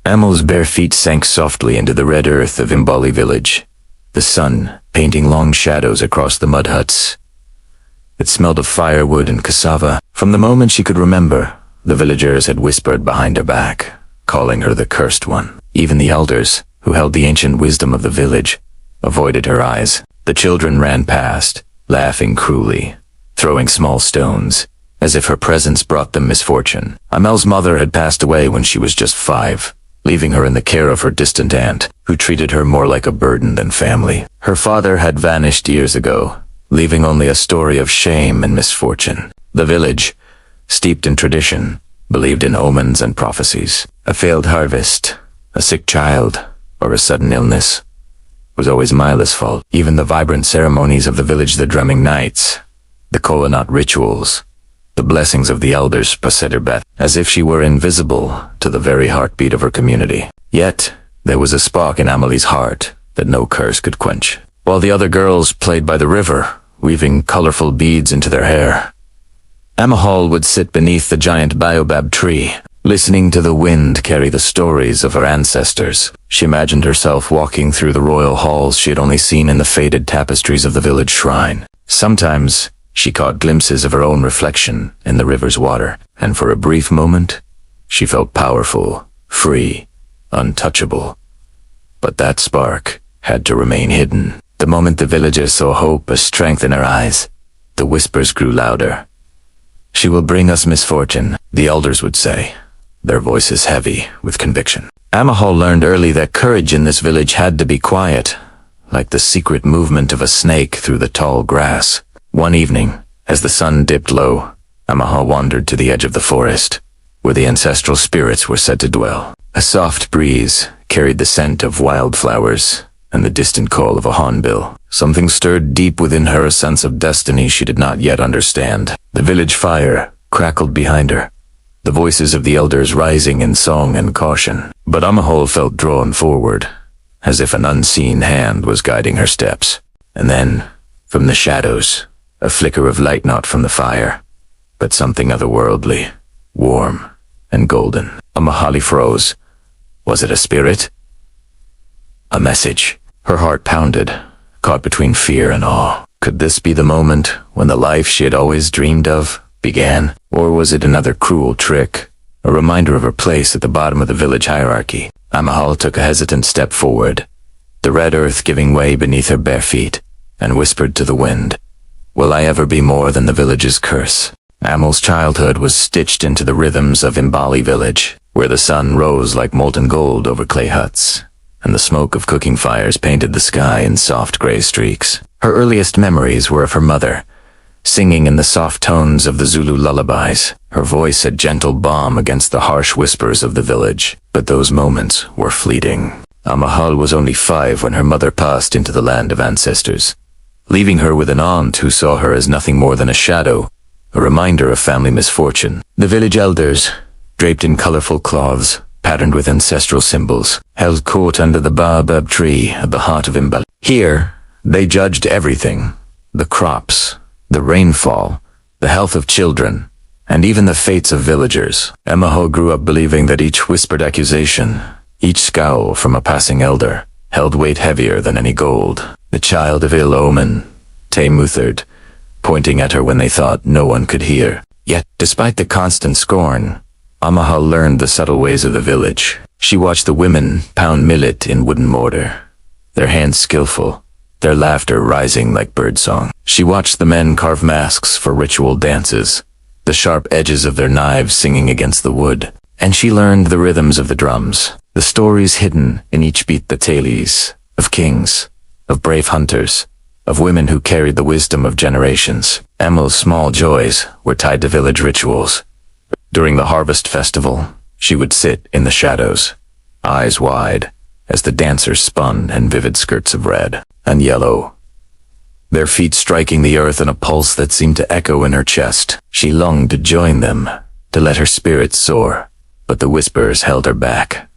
Amel's bare feet sank softly into the red earth of Imbali village, the sun painting long shadows across the mud huts. It smelled of firewood and cassava. From the moment she could remember, the villagers had whispered behind her back, calling her the cursed one. Even the elders, who held the ancient wisdom of the village, avoided her eyes. The children ran past, laughing cruelly, throwing small stones, as if her presence brought them misfortune. Amel's mother had passed away when she was just 5, leaving her in the care of her distant aunt, who treated her more like a burden than family. Her father had vanished years ago, leaving only a story of shame and misfortune. The village, steeped in tradition, believed in omens and prophecies. A failed harvest, a sick child, or a sudden illness was always Mila's fault. Even the vibrant ceremonies of the village, the drumming nights, the kolanat rituals, the blessings of the elders possessed her Beth, as if she were invisible to the very heartbeat of her community. Yet, there was a spark in Amelie's heart that no curse could quench. While the other girls played by the river, weaving colorful beads into their hair, Amahal would sit beneath the giant baobab tree, listening to the wind carry the stories of her ancestors. She imagined herself walking through the royal halls she had only seen in the faded tapestries of the village shrine. Sometimes, she caught glimpses of her own reflection in the river's water, and for a brief moment, she felt powerful, free, untouchable. But that spark had to remain hidden. The moment the villagers saw hope or strength in her eyes, the whispers grew louder. "She will bring us misfortune," the elders would say, their voices heavy with conviction. Amahal learned early that courage in this village had to be quiet, like the secret movement of a snake through the tall grass. One evening, as the sun dipped low, Amahal wandered to the edge of the forest, where the ancestral spirits were said to dwell. A soft breeze carried the scent of wildflowers and the distant call of a hornbill. Something stirred deep within her, a sense of destiny she did not yet understand. The village fire crackled behind her, the voices of the elders rising in song and caution. But Amahal felt drawn forward, as if an unseen hand was guiding her steps. And then, from the shadows, a flicker of light, not from the fire, but something otherworldly, warm and golden. Amahali froze. Was it a spirit? A message? Her heart pounded, caught between fear and awe. Could this be the moment when the life she had always dreamed of began? Or was it another cruel trick, a reminder of her place at the bottom of the village hierarchy? Amahal took a hesitant step forward, the red earth giving way beneath her bare feet, and whispered to the wind, "Will I ever be more than the village's curse?" Amel's childhood was stitched into the rhythms of Imbali village, where the sun rose like molten gold over clay huts, and the smoke of cooking fires painted the sky in soft gray streaks. Her earliest memories were of her mother, singing in the soft tones of the Zulu lullabies, her voice a gentle balm against the harsh whispers of the village. But those moments were fleeting. Amahal was only 5 when her mother passed into the land of ancestors, leaving her with an aunt who saw her as nothing more than a shadow, a reminder of family misfortune. The village elders, draped in colorful cloths, patterned with ancestral symbols, held court under the baobab tree at the heart of Imbali. Here, they judged everything: the crops, the rainfall, the health of children, and even the fates of villagers. Amahal grew up believing that each whispered accusation, each scowl from a passing elder, held weight heavier than any gold. The child of ill omen, Muthard, pointing at her when they thought no one could hear. Yet, despite the constant scorn, Amahal learned the subtle ways of the village. She watched the women pound millet in wooden mortar, their hands skillful, their laughter rising like birdsong. She watched the men carve masks for ritual dances, the sharp edges of their knives singing against the wood. And she learned the rhythms of the drums, the stories hidden in each beat, the tales of kings, of brave hunters, of women who carried the wisdom of generations. Amel's small joys were tied to village rituals. During the harvest festival, she would sit in the shadows, eyes wide, as the dancers spun in vivid skirts of red and yellow, their feet striking the earth in a pulse that seemed to echo in her chest. She longed to join them, to let her spirit soar, but the whispers held her back.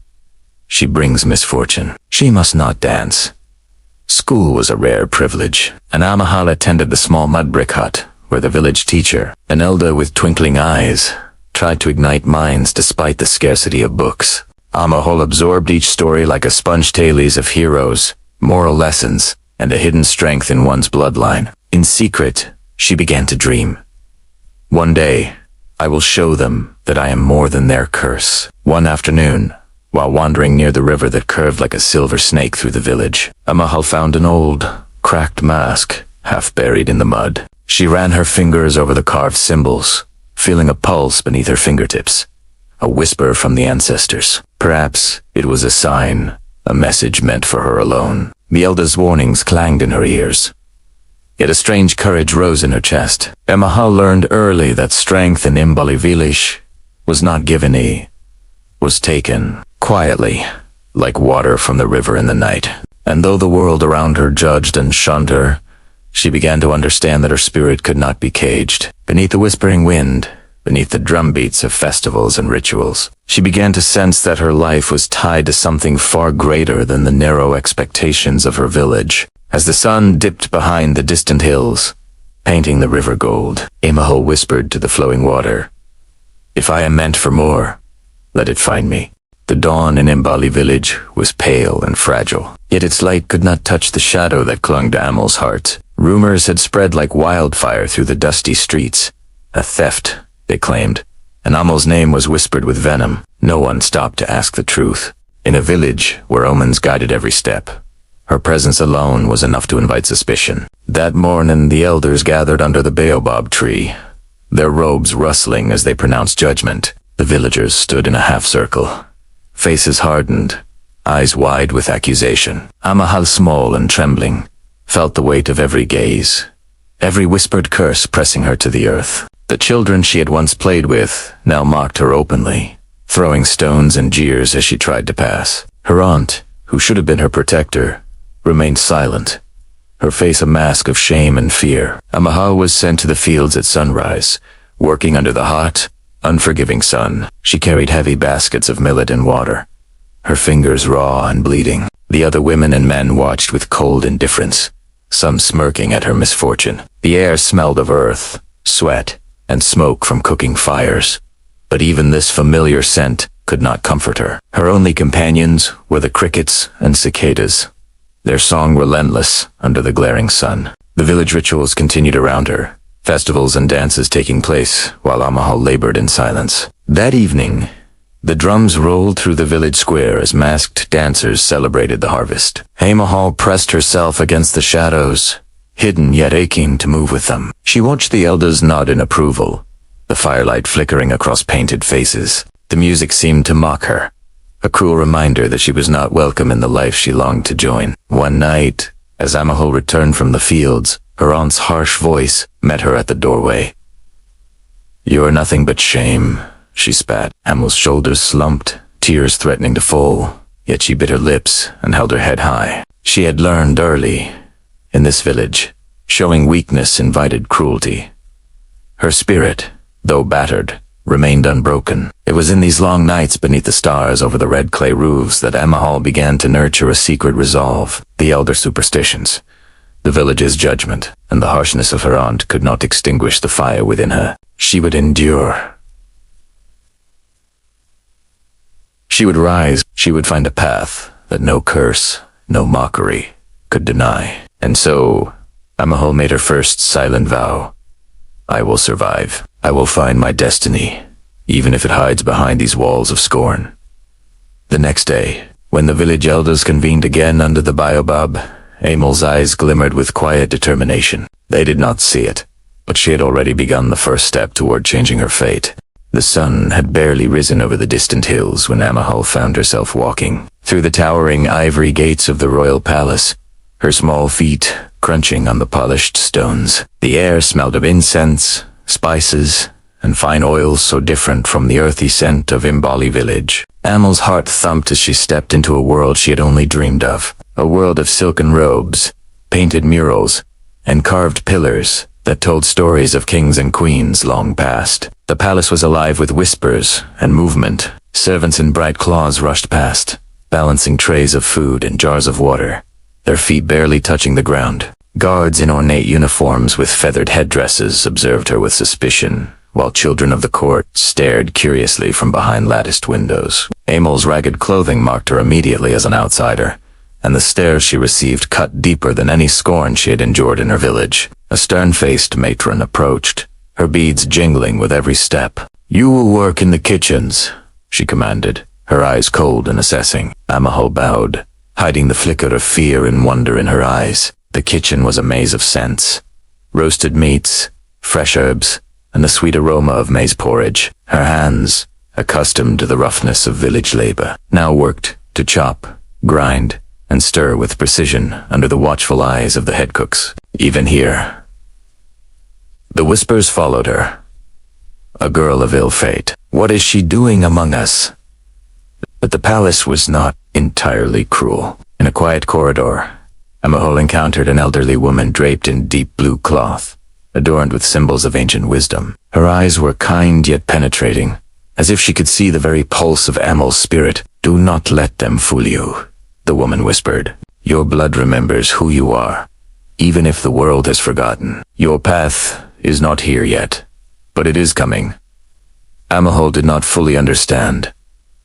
She brings misfortune. She must not dance. School was a rare privilege, and Amahal attended the small mud brick hut, where the village teacher, an elder with twinkling eyes, tried to ignite minds despite the scarcity of books. Amahol absorbed each story like a sponge, tales of heroes, moral lessons, and a hidden strength in one's bloodline. In secret, she began to dream. One day, I will show them that I am more than their curse. One afternoon, while wandering near the river that curved like a silver snake through the village, Amahal found an old, cracked mask, half buried in the mud. She ran her fingers over the carved symbols, feeling a pulse beneath her fingertips. A whisper from the ancestors. Perhaps it was a sign, a message meant for her alone. The elders' warnings clanged in her ears. Yet a strange courage rose in her chest. Amahal learned early that strength in Imbali village was not given, was taken quietly, like water from the river in the night. And though the world around her judged and shunned her, she began to understand that her spirit could not be caged. Beneath the whispering wind, beneath the drumbeats of festivals and rituals, she began to sense that her life was tied to something far greater than the narrow expectations of her village. As the sun dipped behind the distant hills, painting the river gold, Amahal whispered to the flowing water, "If I am meant for more, let it find me." The dawn in Imbali village was pale and fragile, yet its light could not touch the shadow that clung to Amal's heart. Rumors had spread like wildfire through the dusty streets. A theft, they claimed, and Amal's name was whispered with venom. No one stopped to ask the truth. In a village where omens guided every step, her presence alone was enough to invite suspicion. That morning the elders gathered under the baobab tree, their robes rustling as they pronounced judgment. The villagers stood in a half-circle, faces hardened, eyes wide with accusation. Amahal, small and trembling, felt the weight of every gaze, every whispered curse pressing her to the earth. The children she had once played with now mocked her openly, throwing stones and jeers as she tried to pass. Her aunt, who should have been her protector, remained silent, her face a mask of shame and fear. Amahal was sent to the fields at sunrise, working under the hot, unforgiving sun. She carried heavy baskets of millet and water, her fingers raw and bleeding. The other women and men watched with cold indifference, some smirking at her misfortune. The air smelled of earth, sweat, and smoke from cooking fires. But even this familiar scent could not comfort her. Her only companions were the crickets and cicadas, their song relentless under the glaring sun. The village rituals continued around her, festivals and dances taking place while Amahal labored in silence. That evening, the drums rolled through the village square as masked dancers celebrated the harvest. Amahal pressed herself against the shadows, hidden yet aching to move with them. She watched the elders nod in approval, the firelight flickering across painted faces. The music seemed to mock her, a cruel reminder that she was not welcome in the life she longed to join. One night, as Amahal returned from the fields, her aunt's harsh voice met her at the doorway. "You are nothing but shame," she spat. Amal's shoulders slumped, tears threatening to fall, yet she bit her lips and held her head high. She had learned early, in this village, showing weakness invited cruelty. Her spirit, though battered, remained unbroken. It was in these long nights beneath the stars over the red clay roofs that Amahal began to nurture a secret resolve. The elder superstitions, the village's judgment, and the harshness of her aunt could not extinguish the fire within her. She would endure. She would rise. She would find a path that no curse, no mockery could deny. And so, Amahal made her first silent vow. "I will survive. I will find my destiny, even if it hides behind these walls of scorn." The next day, when the village elders convened again under the baobab, Amal's eyes glimmered with quiet determination. They did not see it, but she had already begun the first step toward changing her fate. The sun had barely risen over the distant hills when Amahal found herself walking through the towering ivory gates of the royal palace, her small feet crunching on the polished stones. The air smelled of incense, spices, and fine oils so different from the earthy scent of Imbali village. Amal's heart thumped as she stepped into a world she had only dreamed of. A world of silken robes, painted murals, and carved pillars that told stories of kings and queens long past. The palace was alive with whispers and movement. Servants in bright cloths rushed past, balancing trays of food and jars of water, their feet barely touching the ground. Guards in ornate uniforms with feathered headdresses observed her with suspicion, while children of the court stared curiously from behind latticed windows. Amel's ragged clothing marked her immediately as an outsider, and the stares she received cut deeper than any scorn she had endured in her village. A stern-faced matron approached, her beads jingling with every step. "You will work in the kitchens," she commanded, her eyes cold and assessing. Amahul bowed, hiding the flicker of fear and wonder in her eyes. The kitchen was a maze of scents. Roasted meats, fresh herbs, and the sweet aroma of maize porridge. Her hands, accustomed to the roughness of village labor, now worked to chop, grind, and stir with precision under the watchful eyes of the head cooks. Even here, the whispers followed her. A girl of ill fate. What is she doing among us? But the palace was not entirely cruel. In a quiet corridor, Amahul encountered an elderly woman draped in deep blue cloth, adorned with symbols of ancient wisdom. Her eyes were kind yet penetrating, as if she could see the very pulse of Amel's spirit. "Do not let them fool you," the woman whispered. "Your blood remembers who you are, even if the world has forgotten. Your path is not here yet, but it is coming." Amahul did not fully understand,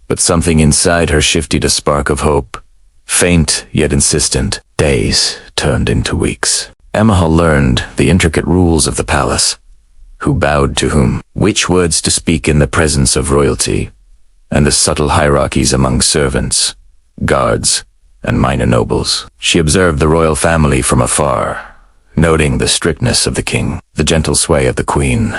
but something inside her shifted a spark of hope. Faint yet insistent, days turned into weeks. Amahul learned the intricate rules of the palace, who bowed to whom, which words to speak in the presence of royalty, and the subtle hierarchies among servants, guards, and minor nobles. She observed the royal family from afar, noting the strictness of the king, the gentle sway of the queen,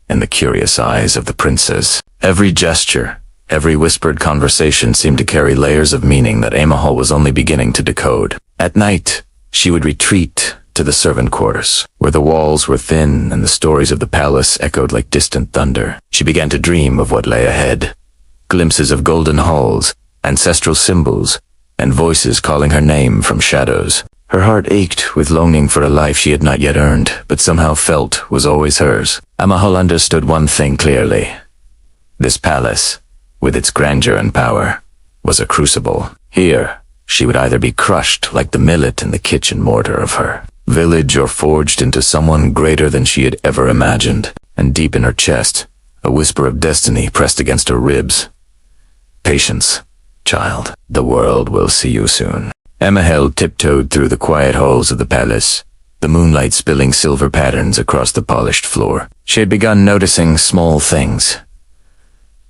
and the curious eyes of the princes. Every gesture, every whispered conversation seemed to carry layers of meaning that Amahul was only beginning to decode. At night, she would retreat to the servant quarters, where the walls were thin and the stories of the palace echoed like distant thunder. She began to dream of what lay ahead. Glimpses of golden halls, ancestral symbols, and voices calling her name from shadows. Her heart ached with longing for a life she had not yet earned, but somehow felt was always hers. Amahul understood one thing clearly. This palace, with its grandeur and power, was a crucible. Here, she would either be crushed like the millet in the kitchen mortar of her village or forged into someone greater than she had ever imagined. And deep in her chest, a whisper of destiny pressed against her ribs. "Patience, child. The world will see you soon." Amahul tiptoed through the quiet halls of the palace, the moonlight spilling silver patterns across the polished floor. She had begun noticing small things.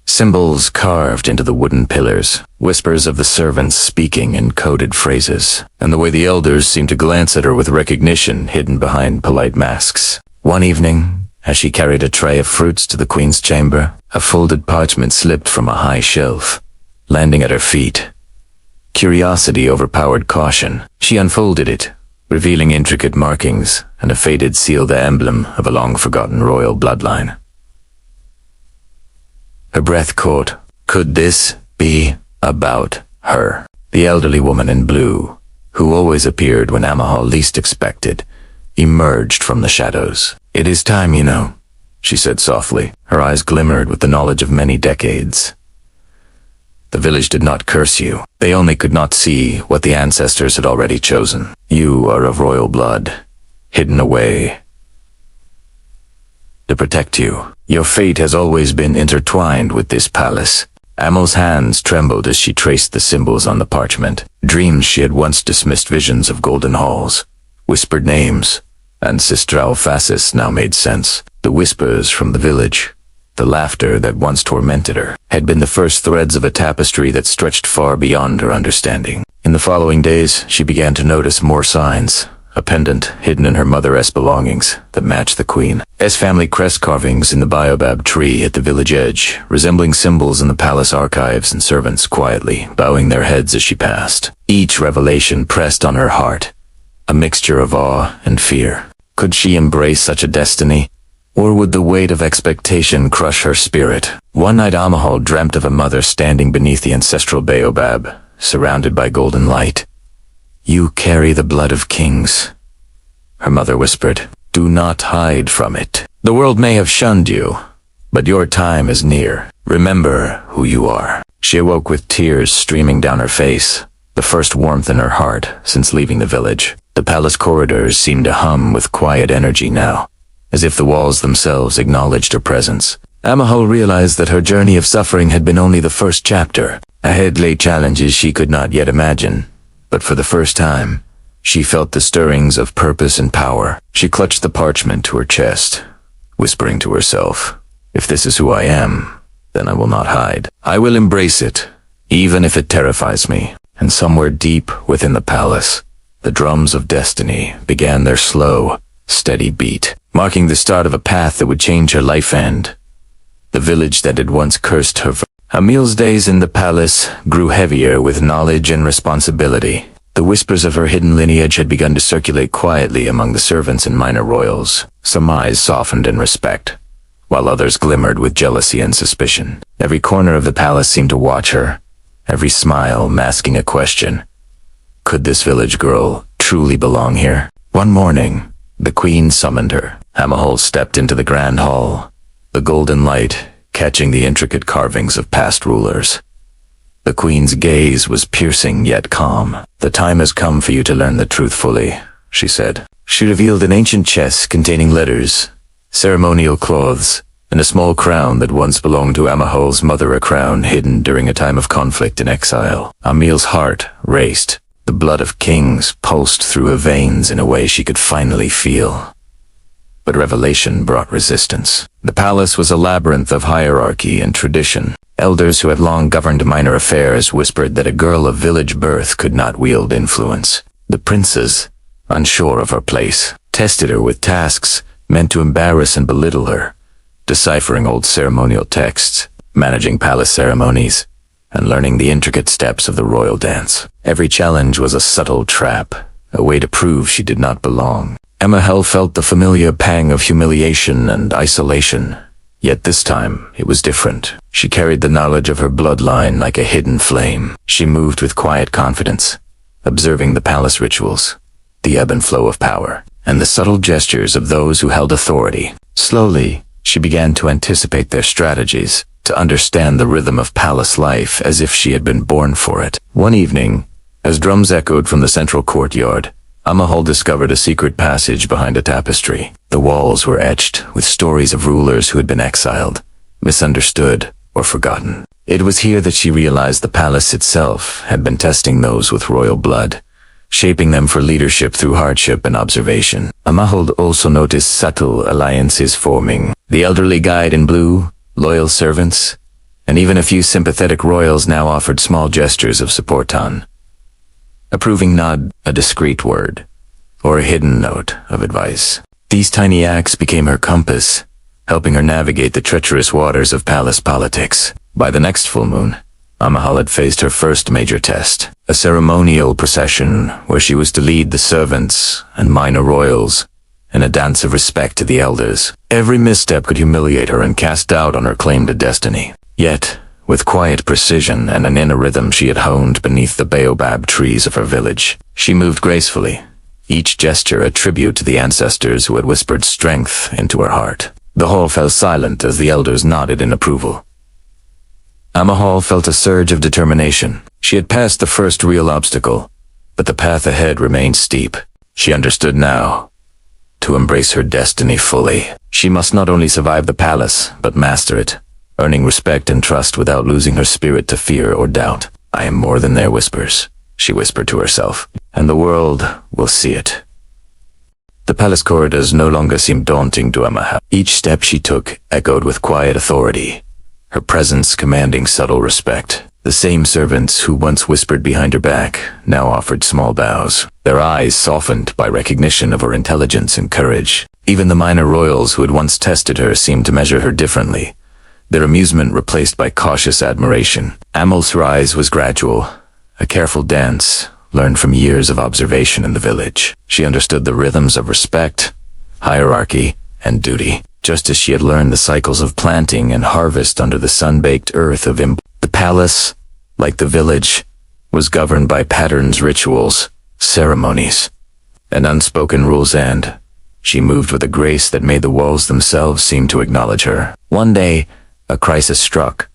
Symbols carved into the wooden pillars, whispers of the servants speaking in coded phrases, and the way the elders seemed to glance at her with recognition hidden behind polite masks. One evening, as she carried a tray of fruits to the queen's chamber, a folded parchment slipped from a high shelf, landing at her feet. Curiosity overpowered caution. She unfolded it, revealing intricate markings and a faded seal, the emblem of a long-forgotten royal bloodline. Her breath caught. Could this be about her? The elderly woman in blue, who always appeared when Amahul least expected, emerged from the shadows. "It is time, you know," she said softly. Her eyes glimmered with the knowledge of many decades. "The village did not curse you. They only could not see what the ancestors had already chosen. You are of royal blood, hidden away to protect you. Your fate has always been intertwined with this palace." Amel's hands trembled as she traced the symbols on the parchment. Dreams she had once dismissed, visions of golden halls, whispered names, ancestral faces now made sense. The whispers from the village, the laughter that once tormented her, had been the first threads of a tapestry that stretched far beyond her understanding. In the following days, she began to notice more signs. A pendant hidden in her mother's belongings that matched the queen's family crest carvings in the baobab tree at the village edge, resembling symbols in the palace archives, and servants quietly bowing their heads as she passed. Each revelation pressed on her heart, a mixture of awe and fear. Could she embrace such a destiny? Or would the weight of expectation crush her spirit? One night Amahul dreamt of a mother standing beneath the ancestral baobab, surrounded by golden light. "You carry the blood of kings," her mother whispered. "Do not hide from it. The world may have shunned you, but your time is near. Remember who you are." She awoke with tears streaming down her face, the first warmth in her heart since leaving the village. The palace corridors seemed to hum with quiet energy now, as if the walls themselves acknowledged her presence. Amahul realized that her journey of suffering had been only the first chapter, Ahead lay challenges she could not yet imagine, but for the first time, she felt the stirrings of purpose and power. She clutched the parchment to her chest, whispering to herself, "If this is who I am, then I will not hide. I will embrace it, even if it terrifies me." And somewhere deep within the palace, the drums of destiny began their slow, steady beat, marking the start of a path that would change her life and the village that had once cursed her. Emil's days in the palace grew heavier with knowledge and responsibility. The whispers of her hidden lineage had begun to circulate quietly among the servants and minor royals. Some eyes softened in respect, while others glimmered with jealousy and suspicion. Every corner of the palace seemed to watch her, every smile masking a question. Could this village girl truly belong here? One morning, the queen summoned her. Amahol stepped into the grand hall, the golden light catching the intricate carvings of past rulers. The queen's gaze was piercing yet calm. "The time has come for you to learn the truth fully," she said. She revealed an ancient chest containing letters, ceremonial cloths, and a small crown that once belonged to Amahol's mother, a crown hidden during a time of conflict and exile. Emil's heart raced. The blood of kings pulsed through her veins in a way she could finally feel. But revelation brought resistance. The palace was a labyrinth of hierarchy and tradition. Elders who had long governed minor affairs whispered that a girl of village birth could not wield influence. The princes, unsure of her place, tested her with tasks meant to embarrass and belittle her, deciphering old ceremonial texts, managing palace ceremonies, and learning the intricate steps of the royal dance. Every challenge was a subtle trap, a way to prove she did not belong. Amahel felt the familiar pang of humiliation and isolation, yet this time it was different. She carried the knowledge of her bloodline like a hidden flame. She moved with quiet confidence, observing the palace rituals, the ebb and flow of power, and the subtle gestures of those who held authority. Slowly, she began to anticipate their strategies, to understand the rhythm of palace life as if she had been born for it. One evening, as drums echoed from the central courtyard, Amahol discovered a secret passage behind a tapestry. The walls were etched with stories of rulers who had been exiled, misunderstood, or forgotten. It was here that she realized the palace itself had been testing those with royal blood, shaping them for leadership through hardship and observation. Amahol also noticed subtle alliances forming. The elderly guide in blue, loyal servants, and even a few sympathetic royals now offered small gestures of support. Approving nod, a discreet word, or a hidden note of advice. These tiny acts became her compass, helping her navigate the treacherous waters of palace politics. By the next full moon, Amahal had faced her first major test, a ceremonial procession where she was to lead the servants and minor royals in a dance of respect to the elders. Every misstep could humiliate her and cast doubt on her claim to destiny. Yet, with quiet precision and an inner rhythm she had honed beneath the baobab trees of her village, she moved gracefully, each gesture a tribute to the ancestors who had whispered strength into her heart. The hall fell silent as the elders nodded in approval. Amahal felt a surge of determination. She had passed the first real obstacle, but the path ahead remained steep. She understood now. To embrace her destiny fully, she must not only survive the palace, but master it, earning respect and trust without losing her spirit to fear or doubt. "I am more than their whispers," she whispered to herself, "and the world will see it." The palace corridors no longer seemed daunting to Amahel. Each step she took echoed with quiet authority, her presence commanding subtle respect. The same servants who once whispered behind her back now offered small bows, their eyes softened by recognition of her intelligence and courage. Even the minor royals who had once tested her seemed to measure her differently, their amusement replaced by cautious admiration. Amal's rise was gradual, a careful dance, learned from years of observation in the village. She understood the rhythms of respect, hierarchy, and duty, just as she had learned the cycles of planting and harvest under the sun-baked earth of The palace, like the village, was governed by patterns, rituals, ceremonies, and unspoken rules, and she moved with a grace that made the walls themselves seem to acknowledge her. One day, a crisis struck.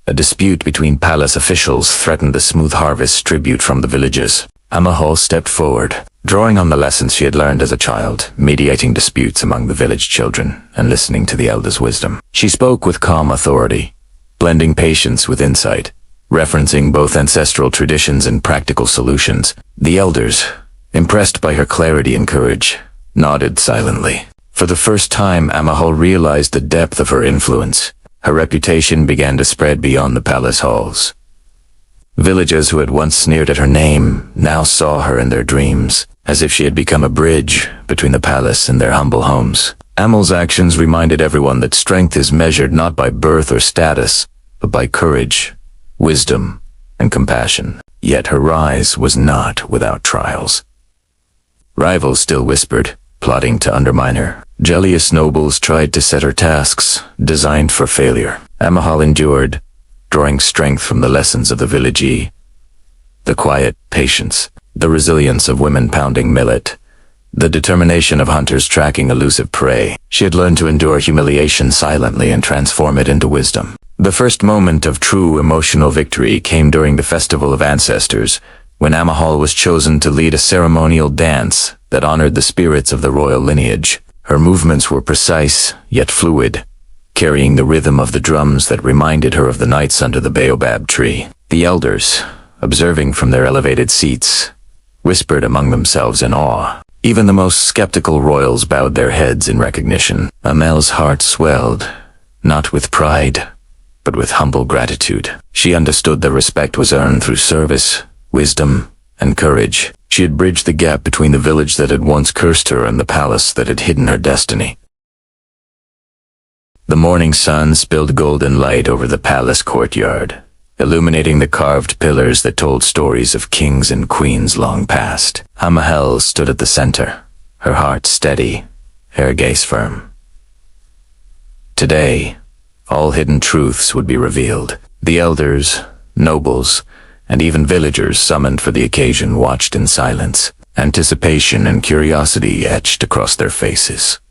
A dispute between palace officials threatened the smooth harvest tribute from the villagers. Amahal stepped forward, drawing on the lessons she had learned as a child, mediating disputes among the village children and listening to the elders' wisdom. She spoke with calm authority, blending patience with insight, referencing both ancestral traditions and practical solutions. The elders, impressed by her clarity and courage, nodded silently. For the first time, Amahal realized the depth of her influence. Her reputation began to spread beyond the palace halls. Villagers who had once sneered at her name now saw her in their dreams, as if she had become a bridge between the palace and their humble homes. Amal's actions reminded everyone that strength is measured not by birth or status, but by courage, wisdom, and compassion. Yet her rise was not without trials. Rivals still whispered, plotting to undermine her. Jealous nobles tried to set her tasks, designed for failure. Amahal endured, drawing strength from the lessons of the villagee. The quiet patience, the resilience of women pounding millet, the determination of hunters tracking elusive prey. She had learned to endure humiliation silently and transform it into wisdom. The first moment of true emotional victory came during the Festival of Ancestors, when Amahal was chosen to lead a ceremonial dance that honored the spirits of the royal lineage. Her movements were precise, yet fluid, carrying the rhythm of the drums that reminded her of the nights under the baobab tree. The elders, observing from their elevated seats, whispered among themselves in awe. Even the most skeptical royals bowed their heads in recognition. Amel's heart swelled, not with pride, but with humble gratitude. She understood that respect was earned through service, wisdom, and courage. She had bridged the gap between the village that had once cursed her and the palace that had hidden her destiny. The morning sun spilled golden light over the palace courtyard, illuminating the carved pillars that told stories of kings and queens long past. Amahal stood at the center, her heart steady, her gaze firm. Today, all hidden truths would be revealed. The elders, nobles, and even villagers summoned for the occasion watched in silence. Anticipation and curiosity etched across their faces.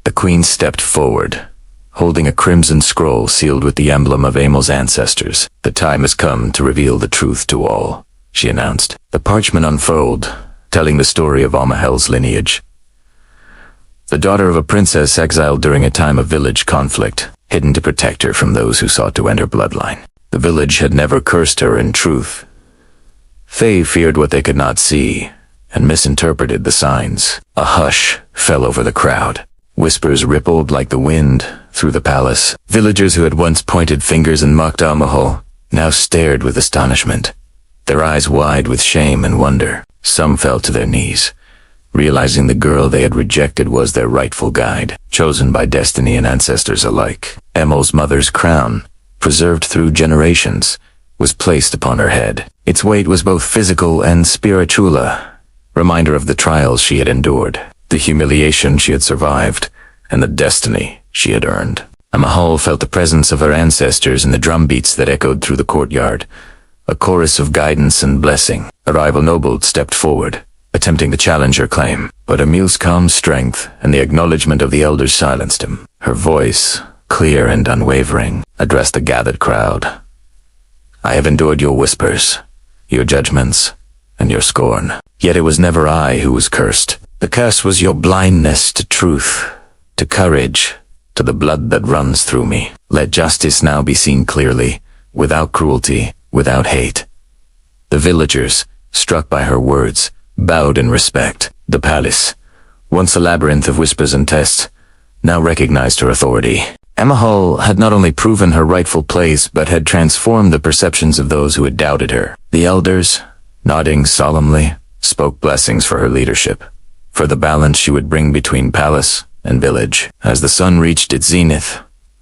The queen stepped forward, holding a crimson scroll sealed with the emblem of Amal's ancestors. "The time has come to reveal the truth to all," she announced. The parchment unfurled, telling the story of Amahal's lineage. The daughter of a princess exiled during a time of village conflict, hidden to protect her from those who sought to end her bloodline. The village had never cursed her in truth. They feared what they could not see, and misinterpreted the signs. A hush fell over the crowd. Whispers rippled like the wind through the palace. Villagers who had once pointed fingers and mocked Amahal now stared with astonishment, their eyes wide with shame and wonder. Some fell to their knees, realizing the girl they had rejected was their rightful guide, chosen by destiny and ancestors alike. Amal's mother's crown, preserved through generations, was placed upon her head. Its weight was both physical and spiritual, a reminder of the trials she had endured, the humiliation she had survived, and the destiny she had earned. Amahal felt the presence of her ancestors in the drumbeats that echoed through the courtyard, a chorus of guidance and blessing. A rival noble stepped forward, attempting to challenge her claim, but Emil's calm strength and the acknowledgement of the elders silenced him. Her voice, clear and unwavering, addressed the gathered crowd. "I have endured your whispers, your judgments, and your scorn. Yet it was never I who was cursed. The curse was your blindness to truth, to courage, to the blood that runs through me. Let justice now be seen clearly, without cruelty, without hate." The villagers, struck by her words, bowed in respect. The palace, once a labyrinth of whispers and tests, now recognized her authority. Amahal had not only proven her rightful place, but had transformed the perceptions of those who had doubted her. The elders, nodding solemnly, spoke blessings for her leadership, for the balance she would bring between palace and village. As the sun reached its zenith,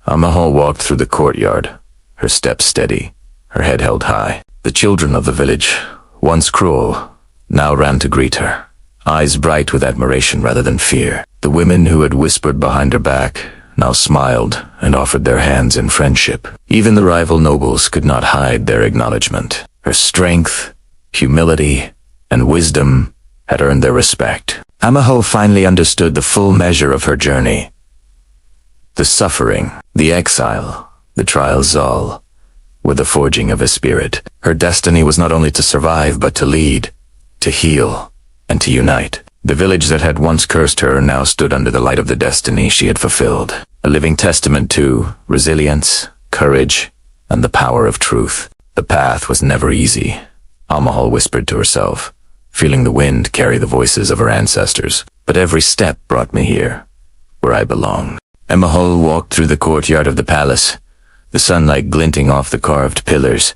Amahal walked through the courtyard, her steps steady, her head held high. The children of the village, once cruel, now ran to greet her, eyes bright with admiration rather than fear. The women who had whispered behind her back now smiled and offered their hands in friendship. Even the rival nobles could not hide their acknowledgement. Her strength, humility, and wisdom had earned their respect. Amahal finally understood the full measure of her journey. The suffering, the exile, the trials all were the forging of a spirit. Her destiny was not only to survive, but to lead, to heal, and to unite. The village that had once cursed her now stood under the light of the destiny she had fulfilled, a living testament to resilience, courage, and the power of truth. The path was never easy, Amahal whispered to herself, feeling the wind carry the voices of her ancestors. But every step brought me here, where I belong. Amahal walked through the courtyard of the palace, the sunlight glinting off the carved pillars,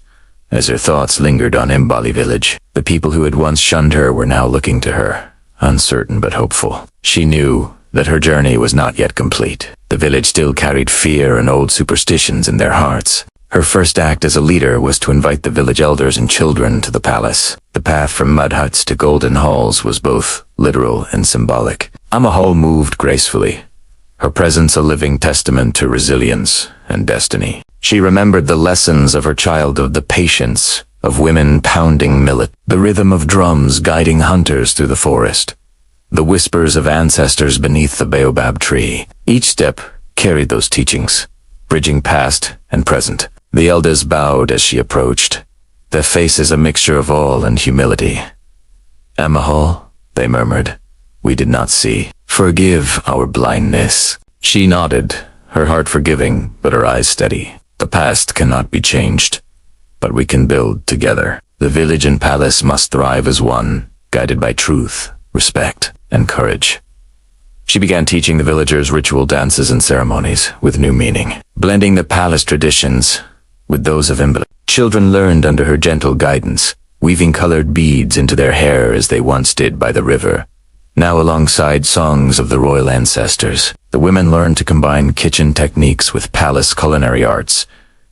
as her thoughts lingered on Imbali village. The people who had once shunned her were now looking to her, uncertain but hopeful. She knew that her journey was not yet complete. The village still carried fear and old superstitions in their hearts. Her first act as a leader was to invite the village elders and children to the palace. The path from mud huts to golden halls was both literal and symbolic. Amahal moved gracefully, her presence a living testament to resilience and destiny. She remembered the lessons of her childhood, the patience of women pounding millet, the rhythm of drums guiding hunters through the forest, the whispers of ancestors beneath the baobab tree. Each step carried those teachings, bridging past and present. The elders bowed as she approached, their faces a mixture of awe and humility. "Amahal," they murmured, "we did not see. Forgive our blindness." She nodded, her heart forgiving, but her eyes steady. "The past cannot be changed, but we can build together. The village and palace must thrive as one, guided by truth, respect, and courage." She began teaching the villagers ritual dances and ceremonies with new meaning, blending the palace traditions with those of Imbali. Children learned under her gentle guidance, weaving colored beads into their hair as they once did by the river, now alongside songs of the royal ancestors. The women learned to combine kitchen techniques with palace culinary arts,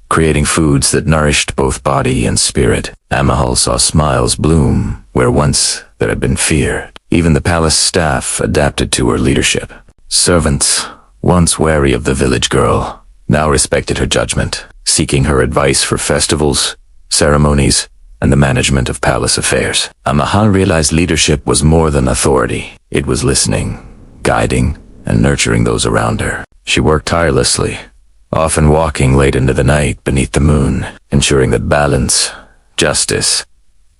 creating foods that nourished both body and spirit. Amahal saw smiles bloom where once there had been fear. Even the palace staff adapted to her leadership. Servants, once wary of the village girl, now respected her judgment, seeking her advice for festivals, ceremonies, and the management of palace affairs. Amahal realized leadership was more than authority. It was listening, guiding, and nurturing those around her. She worked tirelessly, often walking late into the night beneath the moon, ensuring that balance, justice,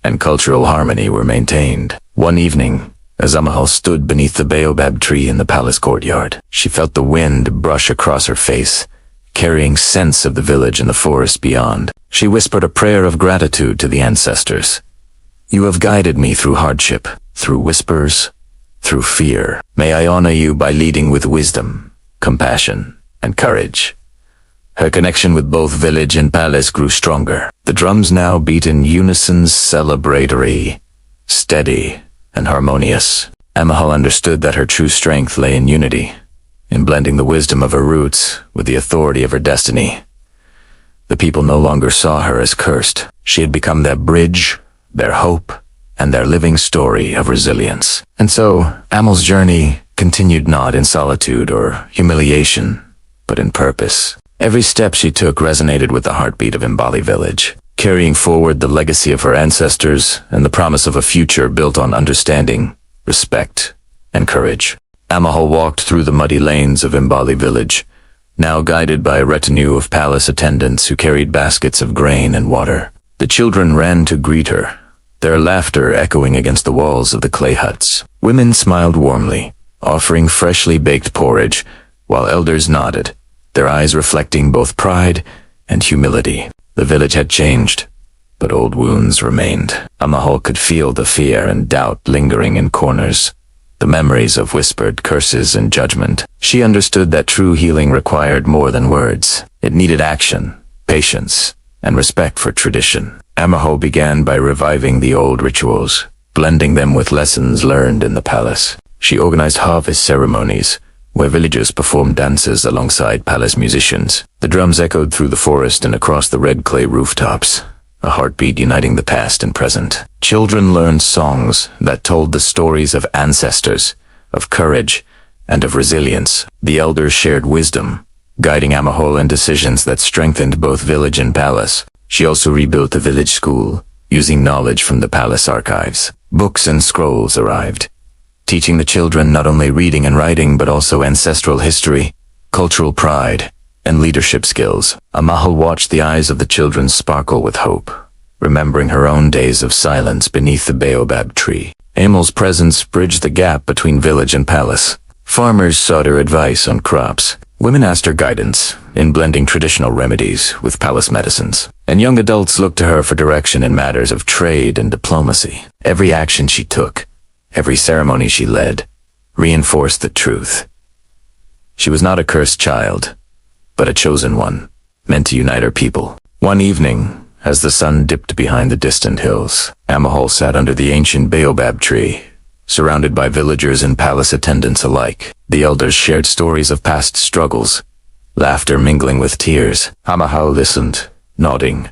and cultural harmony were maintained. One evening, as Amahal stood beneath the baobab tree in the palace courtyard, she felt the wind brush across her face, carrying scents of the village and the forest beyond. She whispered a prayer of gratitude to the ancestors. "You have guided me through hardship, through whispers, through fear. May I honor you by leading with wisdom, compassion, and courage." Her connection with both village and palace grew stronger. The drums now beat in unison, celebratory, steady, and harmonious. Amahal understood that her true strength lay in unity, in blending the wisdom of her roots with the authority of her destiny. The people no longer saw her as cursed. She had become their bridge, their hope, and their living story of resilience. And so, Amal's journey continued not in solitude or humiliation, but in purpose. Every step she took resonated with the heartbeat of Imbali village, carrying forward the legacy of her ancestors and the promise of a future built on understanding, respect, and courage. Amahal walked through the muddy lanes of Imbali village, now guided by a retinue of palace attendants who carried baskets of grain and water. The children ran to greet her, their laughter echoing against the walls of the clay huts. Women smiled warmly, offering freshly baked porridge, while elders nodded, their eyes reflecting both pride and humility. The village had changed, but old wounds remained. Amahal could feel the fear and doubt lingering in corners, the memories of whispered curses and judgment. She understood that true healing required more than words. It needed action, patience, and respect for tradition. Amahal began by reviving the old rituals, blending them with lessons learned in the palace. She organized harvest ceremonies, where villagers performed dances alongside palace musicians. The drums echoed through the forest and across the red clay rooftops, a heartbeat uniting the past and present. Children learned songs that told the stories of ancestors, of courage, and of resilience. The elders shared wisdom, guiding Amahal in decisions that strengthened both village and palace. She also rebuilt the village school, using knowledge from the palace archives. Books and scrolls arrived, teaching the children not only reading and writing but also ancestral history, cultural pride, and leadership skills. Amahal watched the eyes of the children sparkle with hope, remembering her own days of silence beneath the baobab tree. Amal's presence bridged the gap between village and palace. Farmers sought her advice on crops. Women asked her guidance in blending traditional remedies with palace medicines. and young adults looked to her for direction in matters of trade and diplomacy. Every action she took, every ceremony she led, reinforced the truth. She was not a cursed child, but a chosen one, meant to unite her people. One evening, as the sun dipped behind the distant hills, Amahal sat under the ancient baobab tree, surrounded by villagers and palace attendants alike. The elders shared stories of past struggles, laughter mingling with tears. Amahal listened, nodding,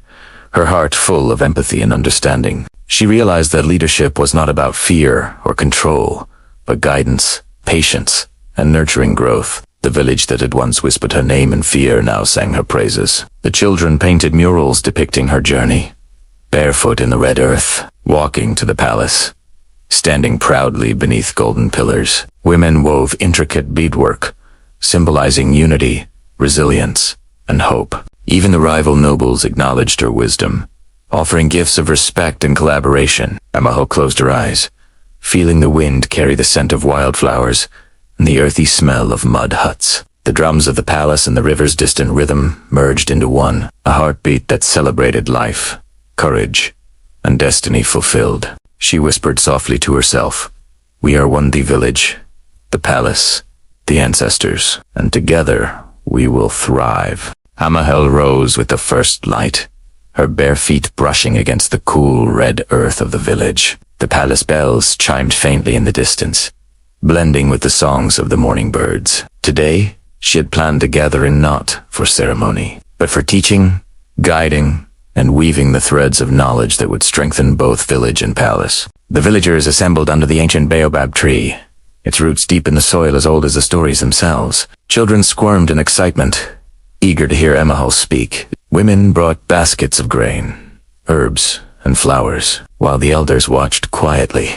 her heart full of empathy and understanding. She realized that leadership was not about fear or control, but guidance, patience, and nurturing growth. The village that had once whispered her name in fear now sang her praises. The children painted murals depicting her journey, barefoot in the red earth, walking to the palace, standing proudly beneath golden pillars. Women wove intricate beadwork, symbolizing unity, resilience, and hope. Even the rival nobles acknowledged her wisdom, offering gifts of respect and collaboration. Amahal closed her eyes, feeling the wind carry the scent of wildflowers and the earthy smell of mud huts. The drums of the palace and the river's distant rhythm merged into one, a heartbeat that celebrated life, courage, and destiny fulfilled. She whispered softly to herself, "We are one, the village, the palace, the ancestors, and together we will thrive." Amahal rose with the first light, her bare feet brushing against the cool red earth of the village. The palace bells chimed faintly in the distance, blending with the songs of the morning birds. Today, she had planned to gather in not for ceremony, but for teaching, guiding, and weaving the threads of knowledge that would strengthen both village and palace. The villagers assembled under the ancient baobab tree, its roots deep in the soil as old as the stories themselves. Children squirmed in excitement, eager to hear Amahal speak. Women brought baskets of grain, herbs, and flowers, while the elders watched quietly,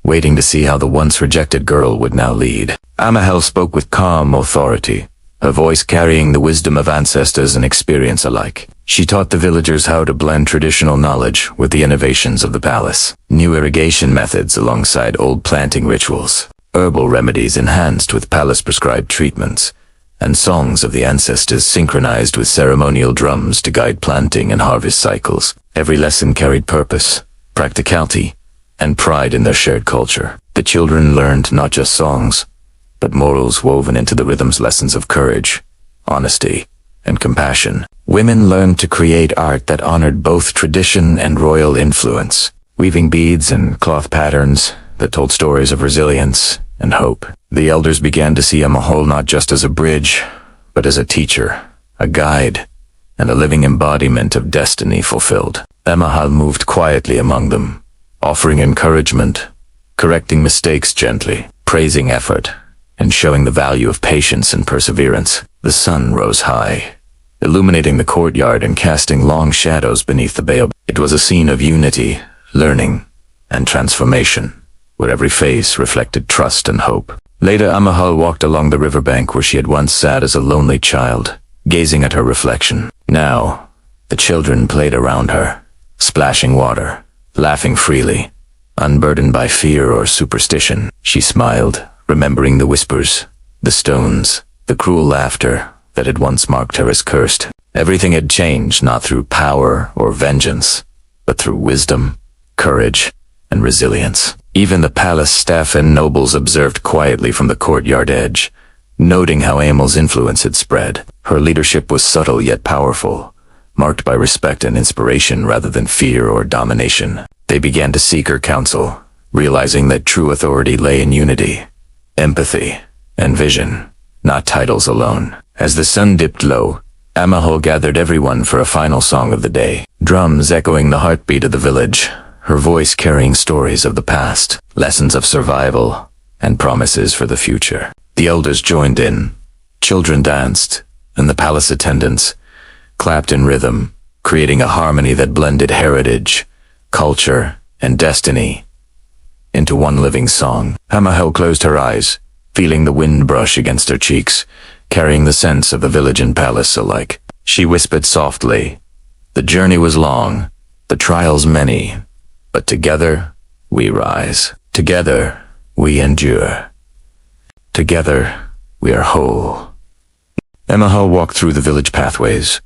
waiting to see how the once rejected girl would now lead. Amahal spoke with calm authority, her voice carrying the wisdom of ancestors and experience alike. She taught the villagers how to blend traditional knowledge with the innovations of the palace. New irrigation methods alongside old planting rituals, herbal remedies enhanced with palace-prescribed treatments, and songs of the ancestors synchronized with ceremonial drums to guide planting and harvest cycles. Every lesson carried purpose, practicality, and pride in their shared culture. The children learned not just songs, but morals woven into the rhythm's lessons of courage, honesty, and compassion. Women learned to create art that honored both tradition and royal influence, weaving beads and cloth patterns that told stories of resilience and hope. The elders began to see Amahal not just as a bridge, but as a teacher, a guide, and a living embodiment of destiny fulfilled. Amahal moved quietly among them, offering encouragement, correcting mistakes gently, praising effort, and showing the value of patience and perseverance. The sun rose high, illuminating the courtyard and casting long shadows beneath the baobab. It was a scene of unity, learning, and transformation, where every face reflected trust and hope. Later, Amahal walked along the riverbank where she had once sat as a lonely child, gazing at her reflection. Now, the children played around her, splashing water, laughing freely, unburdened by fear or superstition. She smiled, remembering the whispers, the stones, the cruel laughter that had once marked her as cursed. Everything had changed not through power or vengeance, but through wisdom, courage, and resilience. Even the palace staff and nobles observed quietly from the courtyard edge, noting how Amal's influence had spread. Her leadership was subtle yet powerful, marked by respect and inspiration rather than fear or domination. They began to seek her counsel, realizing that true authority lay in unity, empathy, and vision, not titles alone. As the sun dipped low, Amahal gathered everyone for a final song of the day. Drums echoing the heartbeat of the village, her voice carrying stories of the past, lessons of survival, and promises for the future. The elders joined in, children danced, and the palace attendants clapped in rhythm, creating a harmony that blended heritage, culture, and destiny into one living song. Amahal closed her eyes, feeling the wind brush against her cheeks, carrying the sense of the village and palace alike. She whispered softly, "The journey was long, the trials many, but together we rise. Together we endure. Together we are whole." Amahal walked through the village pathways,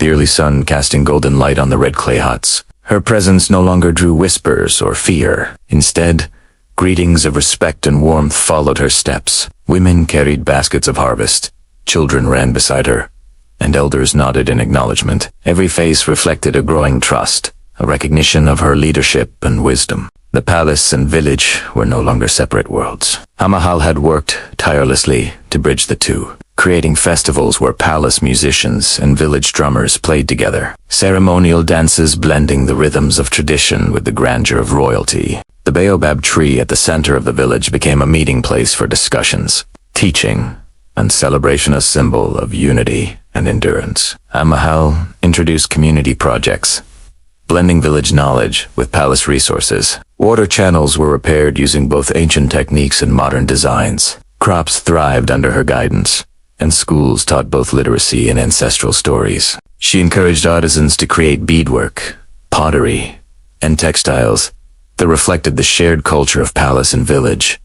the early sun casting golden light on the red clay huts. Her presence no longer drew whispers or fear. Instead, greetings of respect and warmth followed her steps. Women carried baskets of harvest, children ran beside her, and elders nodded in acknowledgement. Every face reflected a growing trust, a recognition of her leadership and wisdom. The palace and village were no longer separate worlds. Amahal had worked tirelessly to bridge the two, creating festivals where palace musicians and village drummers played together, ceremonial dances blending the rhythms of tradition with the grandeur of royalty. The baobab tree at the center of the village became a meeting place for discussions, teaching, and celebration, a symbol of unity and endurance. Amahal introduced community projects, blending village knowledge with palace resources. Water channels were repaired using both ancient techniques and modern designs. Crops thrived under her guidance, and schools taught both literacy and ancestral stories. She encouraged artisans to create beadwork, pottery, and textiles that reflected the shared culture of palace and village,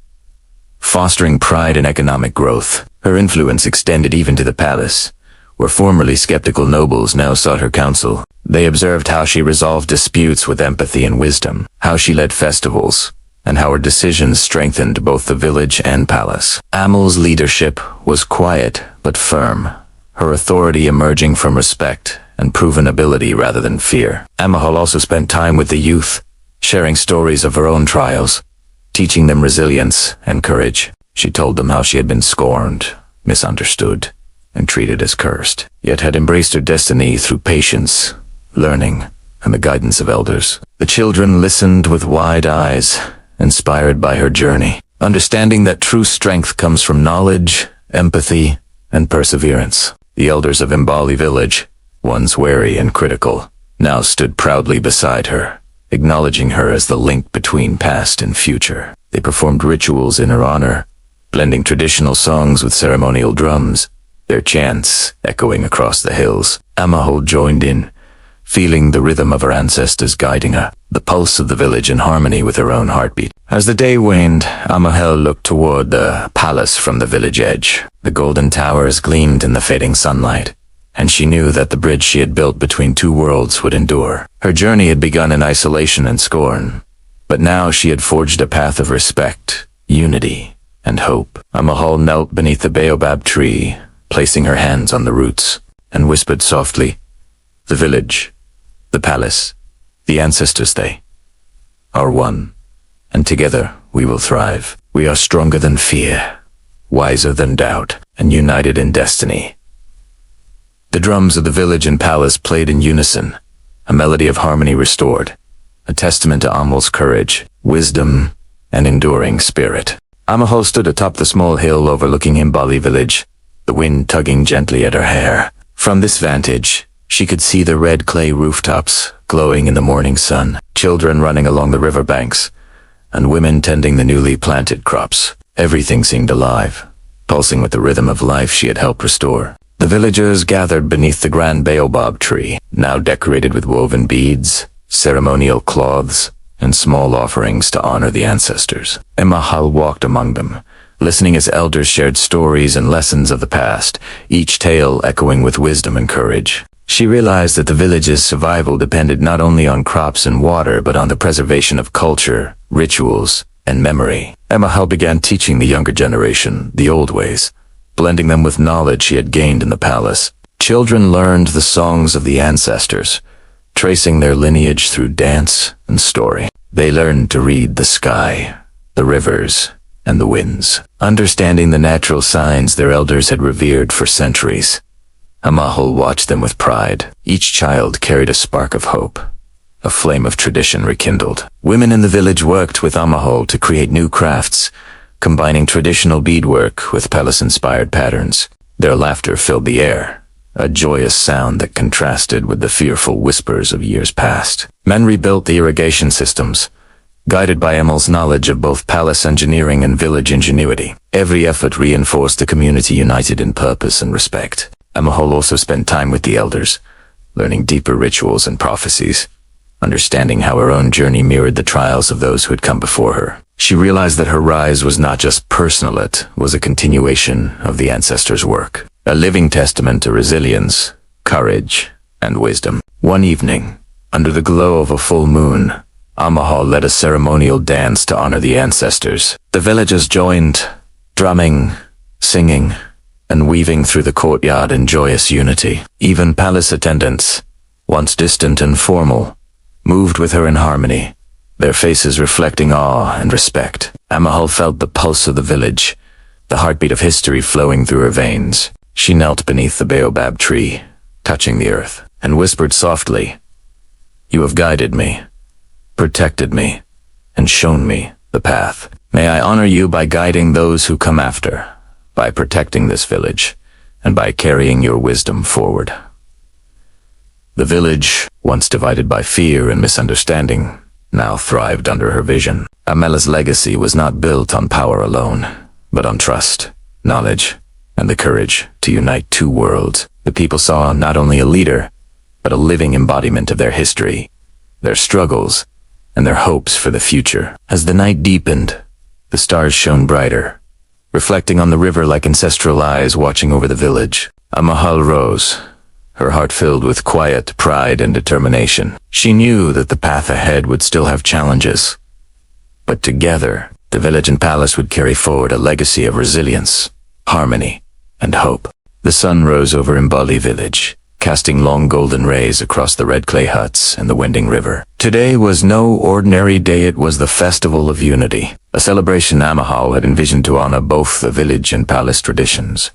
fostering pride and economic growth. Her influence extended even to the palace, where formerly skeptical nobles now sought her counsel. They observed how she resolved disputes with empathy and wisdom, how she led festivals, and how her decisions strengthened both the village and palace. Amal's leadership was quiet but firm, her authority emerging from respect and proven ability rather than fear. Amahal also spent time with the youth, sharing stories of her own trials, teaching them resilience and courage. She told them how she had been scorned, misunderstood, and treated as cursed, yet had embraced her destiny through patience, learning, and the guidance of elders. The children listened with wide eyes, inspired by her journey, understanding that true strength comes from knowledge, empathy, and perseverance. The elders of Imbali village, once wary and critical, now stood proudly beside her, acknowledging her as the link between past and future. They performed rituals in her honor, blending traditional songs with ceremonial drums, their chants echoing across the hills. Amahal joined in, feeling the rhythm of her ancestors guiding her, the pulse of the village in harmony with her own heartbeat. As the day waned, Amahal looked toward the palace from the village edge. The golden towers gleamed in the fading sunlight, and she knew that the bridge she had built between two worlds would endure. Her journey had begun in isolation and scorn, but now she had forged a path of respect, unity, and hope. Amahal knelt beneath the baobab tree, placing her hands on the roots, and whispered softly, "The village, the palace, the ancestors, they are one, and together we will thrive. We are stronger than fear, wiser than doubt, and united in destiny." The drums of the village and palace played in unison, a melody of harmony restored, a testament to Amal's courage, wisdom, and enduring spirit. Amahal stood atop the small hill overlooking Imbali village, the wind tugging gently at her hair. From this vantage, she could see the red clay rooftops glowing in the morning sun, children running along the riverbanks, and women tending the newly planted crops. Everything seemed alive, pulsing with the rhythm of life she had helped restore. The villagers gathered beneath the grand baobab tree, now decorated with woven beads, ceremonial cloths, and small offerings to honor the ancestors. Amahal walked among them, listening as elders shared stories and lessons of the past, each tale echoing with wisdom and courage. She realized that the village's survival depended not only on crops and water, but on the preservation of culture, rituals, and memory. Amahal began teaching the younger generation the old ways, blending them with knowledge she had gained in the palace. Children learned the songs of the ancestors, tracing their lineage through dance and story. They learned to read the sky, the rivers, and the winds, understanding the natural signs their elders had revered for centuries. Amahal watched them with pride. Each child carried a spark of hope, a flame of tradition rekindled. Women in the village worked with Amahal to create new crafts, combining traditional beadwork with palace-inspired patterns. Their laughter filled the air, a joyous sound that contrasted with the fearful whispers of years past. Men rebuilt the irrigation systems, guided by Amal's knowledge of both palace engineering and village ingenuity. Every effort reinforced the community united in purpose and respect. Amahal also spent time with the elders, learning deeper rituals and prophecies, understanding how her own journey mirrored the trials of those who had come before her. She realized that her rise was not just personal, it was a continuation of the ancestors' work, a living testament to resilience, courage, and wisdom. One evening, under the glow of a full moon, Amahal led a ceremonial dance to honor the ancestors. The villagers joined, drumming, singing, and weaving through the courtyard in joyous unity. Even palace attendants, once distant and formal, moved with her in harmony, their faces reflecting awe and respect. Amahal felt the pulse of the village, the heartbeat of history flowing through her veins. She knelt beneath the baobab tree, touching the earth, and whispered softly, "You have guided me, protected me, and shown me the path. May I honor you by guiding those who come after, by protecting this village, and by carrying your wisdom forward." The village, once divided by fear and misunderstanding, now thrived under her vision. Amela's legacy was not built on power alone, but on trust, knowledge, and the courage to unite two worlds. The people saw not only a leader, but a living embodiment of their history, their struggles, and their hopes for the future. As the night deepened, the stars shone brighter, reflecting on the river like ancestral eyes watching over the village. Amahal rose, her heart filled with quiet pride and determination. She knew that the path ahead would still have challenges, but together, the village and palace would carry forward a legacy of resilience, harmony, and hope. The sun rose over Mbali village, casting long golden rays across the red clay huts and the winding river. Today was no ordinary day, it was the festival of unity, a celebration Amahal had envisioned to honor both the village and palace traditions,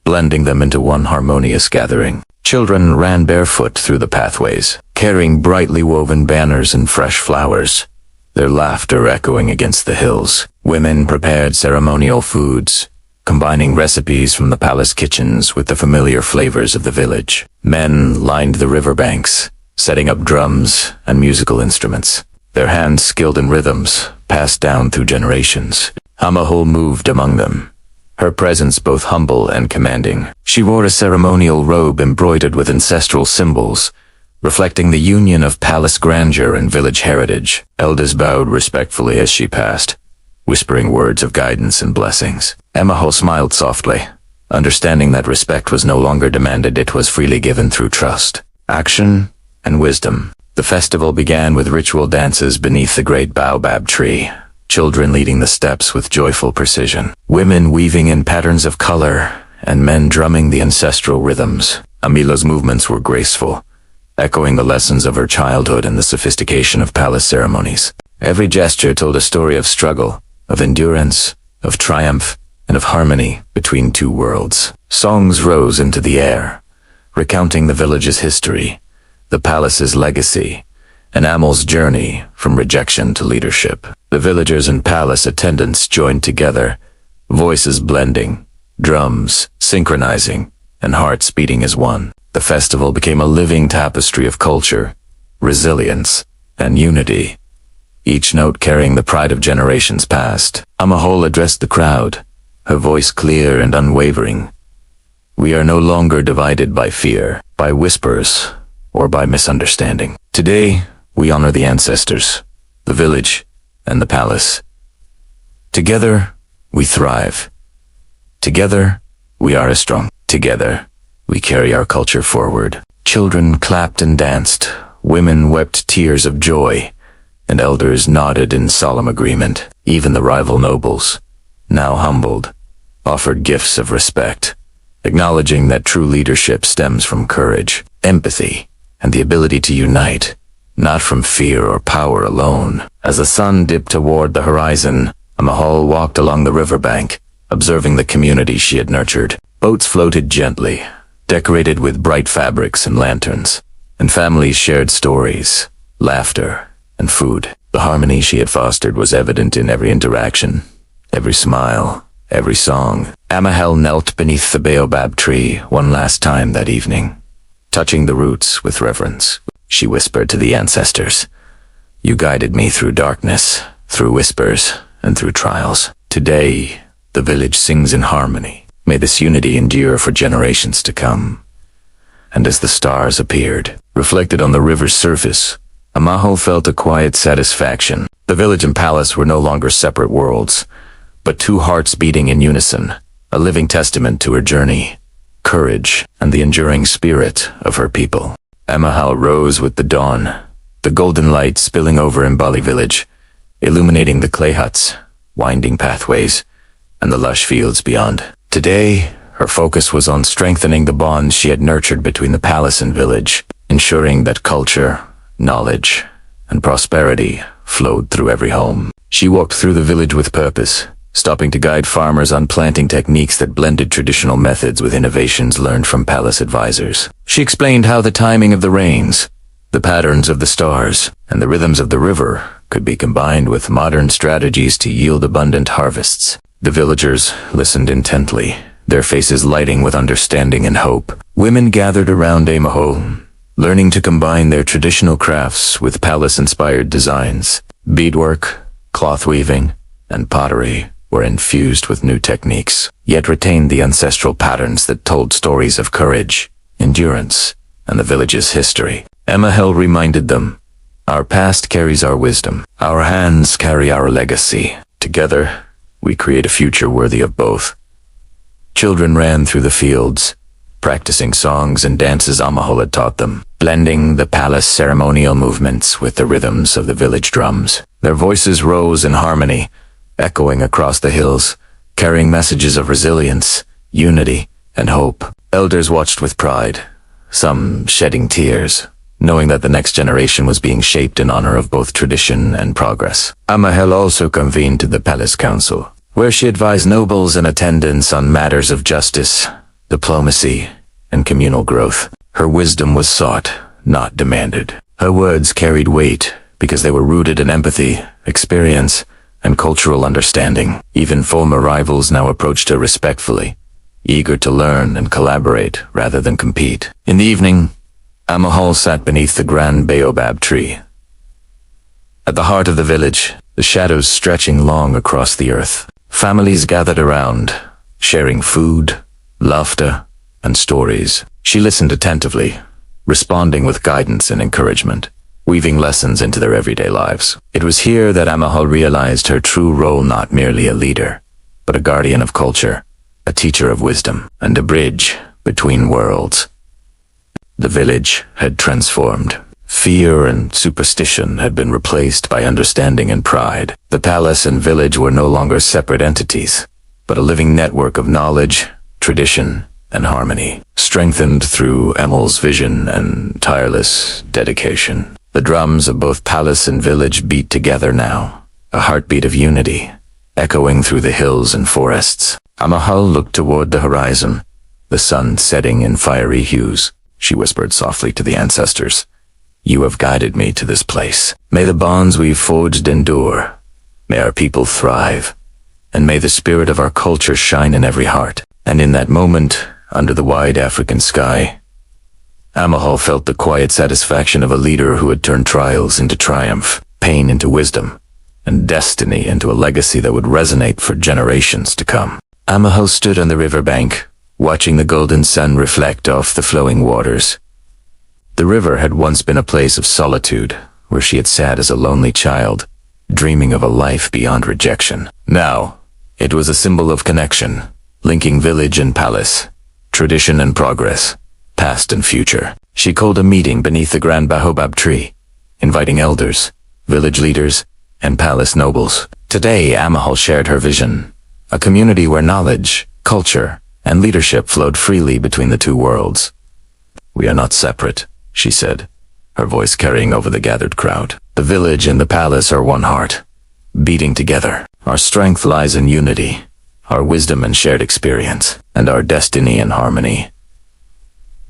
blending them into one harmonious gathering. Children ran barefoot through the pathways, carrying brightly woven banners and fresh flowers, their laughter echoing against the hills. Women prepared ceremonial foods, combining recipes from the palace kitchens with the familiar flavors of the village. Men lined the riverbanks, setting up drums and musical instruments, their hands skilled in rhythms passed down through generations. Amahal moved among them, her presence both humble and commanding. She wore a ceremonial robe embroidered with ancestral symbols, reflecting the union of palace grandeur and village heritage. Elders bowed respectfully as she passed, whispering words of guidance and blessings. Amahal smiled softly, understanding that respect was no longer demanded, it was freely given through trust, action, and wisdom. The festival began with ritual dances beneath the great baobab tree, children leading the steps with joyful precision, women weaving in patterns of color, and men drumming the ancestral rhythms. Amila's movements were graceful, echoing the lessons of her childhood and the sophistication of palace ceremonies. Every gesture told a story of struggle, of endurance, of triumph, and of harmony between two worlds. Songs rose into the air, recounting the village's history, the palace's legacy, and Amal's journey from rejection to leadership. The villagers and palace attendants joined together, voices blending, drums synchronizing, and hearts beating as one. The festival became a living tapestry of culture, resilience, and unity, each note carrying the pride of generations past. Amahal addressed the crowd, her voice clear and unwavering. "We are no longer divided by fear, by whispers, or by misunderstanding. Today, we honor the ancestors, the village, and the palace. Together, we thrive. Together, we are as strong. Together, we carry our culture forward." Children clapped and danced, women wept tears of joy, and elders nodded in solemn agreement. Even the rival nobles, now humbled, offered gifts of respect, acknowledging that true leadership stems from courage, empathy, and the ability to unite, not from fear or power alone. As the sun dipped toward the horizon, Amahal walked along the riverbank, observing the community she had nurtured. Boats floated gently, decorated with bright fabrics and lanterns, and families shared stories, laughter, and food. The harmony she had fostered was evident in every interaction, every smile, every song. Amahal knelt beneath the baobab tree one last time that evening. Touching the roots with reverence, she whispered to the ancestors, "You guided me through darkness, through whispers, and through trials. Today, the village sings in harmony. May this unity endure for generations to come." And as the stars appeared, reflected on the river's surface, Amahal felt a quiet satisfaction. The village and palace were no longer separate worlds, but two hearts beating in unison, a living testament to her journey, courage, and the enduring spirit of her people. Amahal rose with the dawn, the golden light spilling over Mbali village, illuminating the clay huts, winding pathways, and the lush fields beyond. Today, her focus was on strengthening the bonds she had nurtured between the palace and village, ensuring that culture, knowledge, and prosperity flowed through every home. She walked through the village with purpose, stopping to guide farmers on planting techniques that blended traditional methods with innovations learned from palace advisors. She explained how the timing of the rains, the patterns of the stars, and the rhythms of the river could be combined with modern strategies to yield abundant harvests. The villagers listened intently, their faces lighting with understanding and hope. Women gathered around Amahal, learning to combine their traditional crafts with palace-inspired designs. Beadwork, cloth weaving, and pottery were infused with new techniques, yet retained the ancestral patterns that told stories of courage, endurance, and the village's history. Amahal reminded them, "Our past carries our wisdom. Our hands carry our legacy. Together, we create a future worthy of both." Children ran through the fields, practicing songs and dances Amahal had taught them, blending the palace ceremonial movements with the rhythms of the village drums. Their voices rose in harmony, echoing across the hills, carrying messages of resilience, unity, and hope. Elders watched with pride, some shedding tears, knowing that the next generation was being shaped in honor of both tradition and progress. Amahal also convened the palace council, where she advised nobles and attendants on matters of justice, diplomacy, and communal growth. Her wisdom was sought, not demanded. Her words carried weight because they were rooted in empathy, experience, and cultural understanding. Even former rivals now approached her respectfully, eager to learn and collaborate rather than compete. In the evening, Amahal sat beneath the grand baobab tree. At the heart of the village, the shadows stretching long across the earth. Families gathered around, sharing food, laughter, and stories. She listened attentively, responding with guidance and encouragement, weaving lessons into their everyday lives. It was here that Amahal realized her true role, not merely a leader, but a guardian of culture, a teacher of wisdom, and a bridge between worlds. The village had transformed. Fear and superstition had been replaced by understanding and pride. The palace and village were no longer separate entities, but a living network of knowledge, tradition, and harmony, strengthened through Amal's vision and tireless dedication. The drums of both palace and village beat together now, a heartbeat of unity, echoing through the hills and forests. Amahal looked toward the horizon, the sun setting in fiery hues. She whispered softly to the ancestors, "You have guided me to this place. May the bonds we've forged endure. May our people thrive. And may the spirit of our culture shine in every heart." And in that moment, under the wide African sky, Amahal felt the quiet satisfaction of a leader who had turned trials into triumph, pain into wisdom, and destiny into a legacy that would resonate for generations to come. Amahal stood on the riverbank, watching the golden sun reflect off the flowing waters. The river had once been a place of solitude, where she had sat as a lonely child, dreaming of a life beyond rejection. Now, it was a symbol of connection, linking village and palace, tradition and progress, past and future. She called a meeting beneath the grand baobab tree, inviting elders, village leaders, and palace nobles. Today, Amahal shared her vision, a community where knowledge, culture, and leadership flowed freely between the two worlds. "We are not separate," she said, her voice carrying over the gathered crowd. "The village and the palace are one heart, beating together. Our strength lies in unity, our wisdom and shared experience, and our destiny in harmony."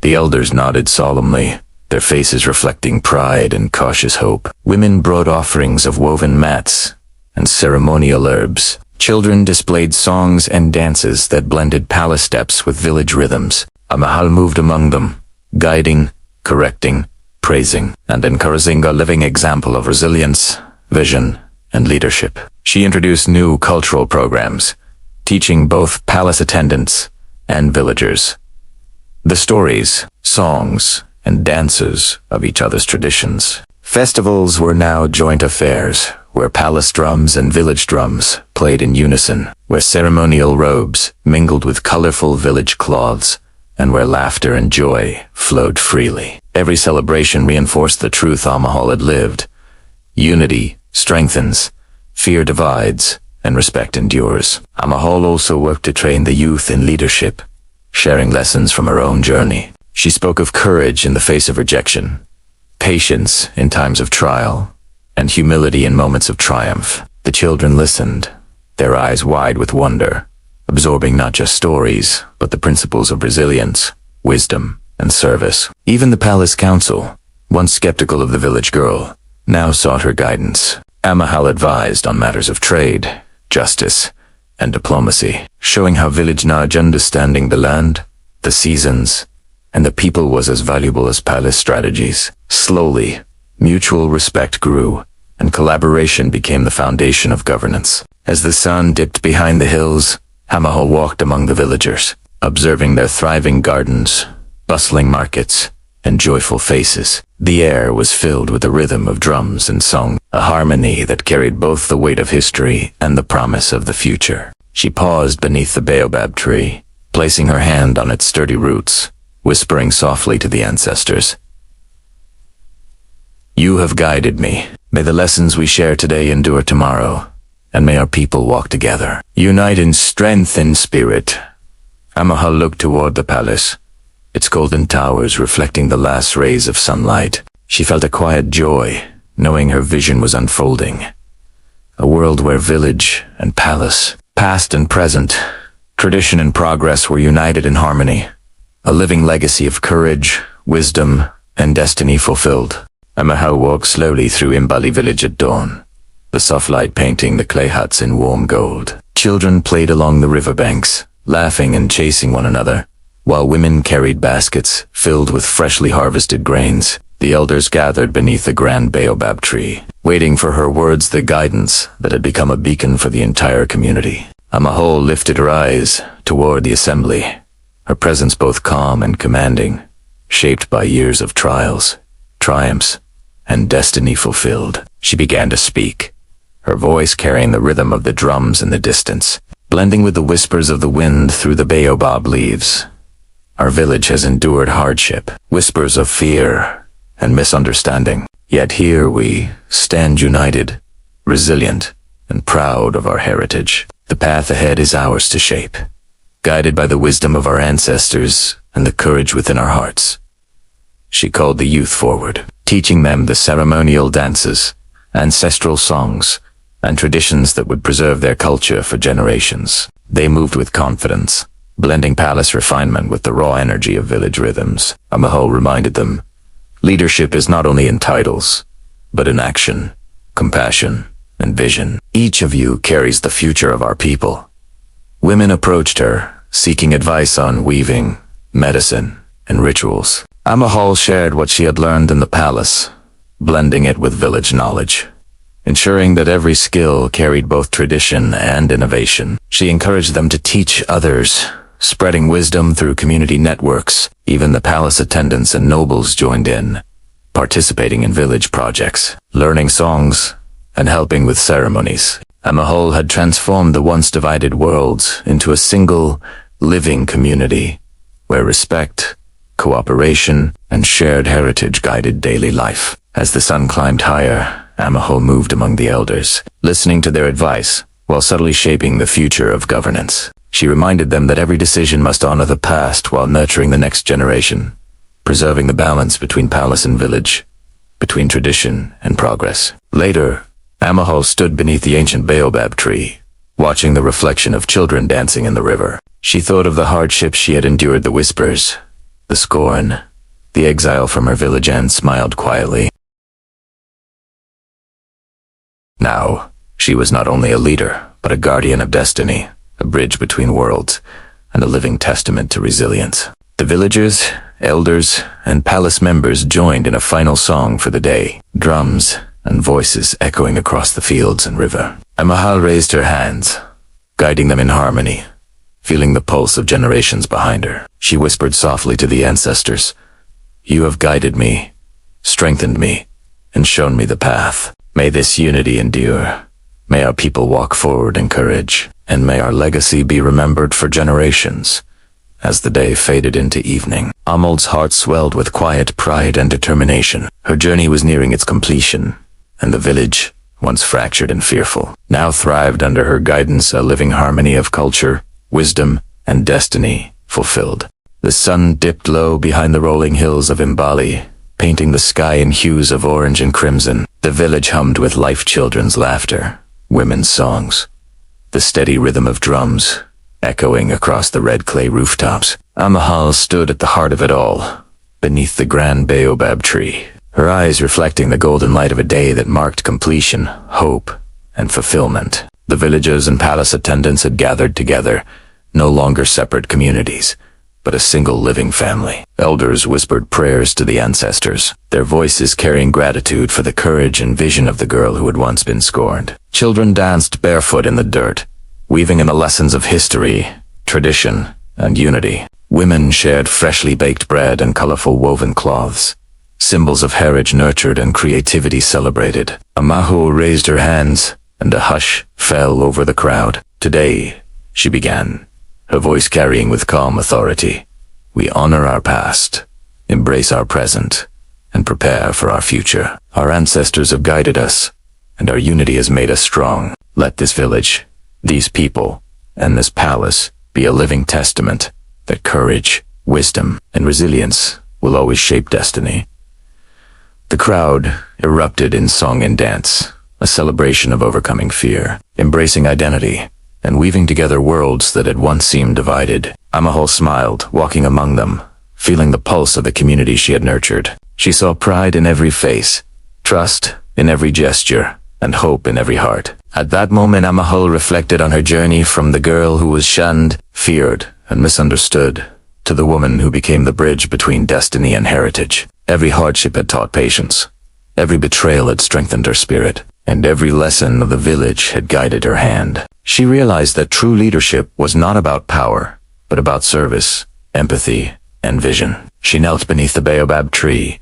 The elders nodded solemnly, their faces reflecting pride and cautious hope. Women brought offerings of woven mats and ceremonial herbs. Children displayed songs and dances that blended palace steps with village rhythms. Amahal moved among them, guiding, correcting, praising, and encouraging a living example of resilience, vision, and leadership. She introduced new cultural programs, teaching both palace attendants and villagers the stories, songs, and dances of each other's traditions. Festivals were now joint affairs, where palace drums and village drums played in unison, where ceremonial robes mingled with colorful village cloths, and where laughter and joy flowed freely. Every celebration reinforced the truth Amahal had lived. Unity strengthens, fear divides, and respect endures. Amahal also worked to train the youth in leadership, sharing lessons from her own journey. She spoke of courage in the face of rejection, patience in times of trial, and humility in moments of triumph. The children listened, their eyes wide with wonder, absorbing not just stories, but the principles of resilience, wisdom, and service. Even the palace council, once skeptical of the village girl, now sought her guidance. Amahal advised on matters of trade, justice, and diplomacy, showing how village knowledge understanding the land, the seasons, and the people was as valuable as palace strategies. Slowly, mutual respect grew, and collaboration became the foundation of governance. As the sun dipped behind the hills, Amahal walked among the villagers, observing their thriving gardens, bustling markets, and joyful faces. The air was filled with the rhythm of drums and song, a harmony that carried both the weight of history and the promise of the future. She paused beneath the baobab tree, placing her hand on its sturdy roots, whispering softly to the ancestors. "You have guided me. May the lessons we share today endure tomorrow, and may our people walk together, unite in strength and spirit." Amahal looked toward the palace, its golden towers reflecting the last rays of sunlight. She felt a quiet joy, knowing her vision was unfolding. A world where village and palace, past and present, tradition and progress were united in harmony. A living legacy of courage, wisdom, and destiny fulfilled. Amahal walked slowly through Imbali village at dawn, the soft light painting the clay huts in warm gold. Children played along the riverbanks, laughing and chasing one another, while women carried baskets filled with freshly harvested grains. The elders gathered beneath the grand baobab tree, waiting for her words, the guidance that had become a beacon for the entire community. Amahal lifted her eyes toward the assembly, her presence both calm and commanding, shaped by years of trials, triumphs, and destiny fulfilled. She began to speak, her voice carrying the rhythm of the drums in the distance, blending with the whispers of the wind through the baobab leaves. Our village has endured hardship, whispers of fear, and misunderstanding. Yet here we stand united, resilient, and proud of our heritage. The path ahead is ours to shape, guided by the wisdom of our ancestors and the courage within our hearts. She called the youth forward, teaching them the ceremonial dances, ancestral songs, and traditions that would preserve their culture for generations. They moved with confidence, blending palace refinement with the raw energy of village rhythms. Amahal reminded them, leadership is not only in titles, but in action, compassion, and vision. Each of you carries the future of our people. Women approached her, seeking advice on weaving, medicine, and rituals. Amahal shared what she had learned in the palace, blending it with village knowledge, ensuring that every skill carried both tradition and innovation. She encouraged them to teach others, spreading wisdom through community networks. Even the palace attendants and nobles joined in, participating in village projects, learning songs, and helping with ceremonies. Amahal had transformed the once divided worlds into a single, living community, where respect, cooperation, and shared heritage guided daily life. As the sun climbed higher, Amahal moved among the elders, listening to their advice, while subtly shaping the future of governance. She reminded them that every decision must honor the past while nurturing the next generation, preserving the balance between palace and village, between tradition and progress. Later, Amahal stood beneath the ancient baobab tree, watching the reflection of children dancing in the river. She thought of the hardships she had endured, the whispers, the scorn, the exile from her village, and smiled quietly. Now, she was not only a leader, but a guardian of destiny, a bridge between worlds, and a living testament to resilience. The villagers, elders, and palace members joined in a final song for the day, drums and voices echoing across the fields and river. Amahal raised her hands, guiding them in harmony, feeling the pulse of generations behind her. She whispered softly to the ancestors, "You have guided me, strengthened me, and shown me the path. May this unity endure. May our people walk forward in courage, and may our legacy be remembered for generations." as the day faded into evening. Amal's heart swelled with quiet pride and determination. Her journey was nearing its completion, and the village, once fractured and fearful, now thrived under her guidance, a living harmony of culture, wisdom, and destiny fulfilled. The sun dipped low behind the rolling hills of Mbali, painting the sky in hues of orange and crimson. The village hummed with life, children's laughter, women's songs, the steady rhythm of drums echoing across the red clay rooftops. Amahal stood at the heart of it all, beneath the grand baobab tree, her eyes reflecting the golden light of a day that marked completion, hope, and fulfillment. The villagers and palace attendants had gathered together, no longer separate communities, but a single living family. Elders whispered prayers to the ancestors, their voices carrying gratitude for the courage and vision of the girl who had once been scorned. Children danced barefoot in the dirt, weaving in the lessons of history, tradition, and unity. Women shared freshly baked bread and colorful woven cloths, symbols of heritage nurtured and creativity celebrated. Amahu raised her hands, and a hush fell over the crowd. "Today," she began, her voice carrying with calm authority, "we honor our past, embrace our present, and prepare for our future. Our ancestors have guided us, and our unity has made us strong. Let this village, these people, and this palace be a living testament that courage, wisdom, and resilience will always shape destiny." The crowd erupted in song and dance, a celebration of overcoming fear, embracing identity, and weaving together worlds that had once seemed divided. Amahal smiled, walking among them, feeling the pulse of the community she had nurtured. She saw pride in every face, trust in every gesture, and hope in every heart. At that moment, Amahal reflected on her journey from the girl who was shunned, feared, and misunderstood, to the woman who became the bridge between destiny and heritage. Every hardship had taught patience, every betrayal had strengthened her spirit, and every lesson of the village had guided her hand. She realized that true leadership was not about power, but about service, empathy, and vision. She knelt beneath the baobab tree,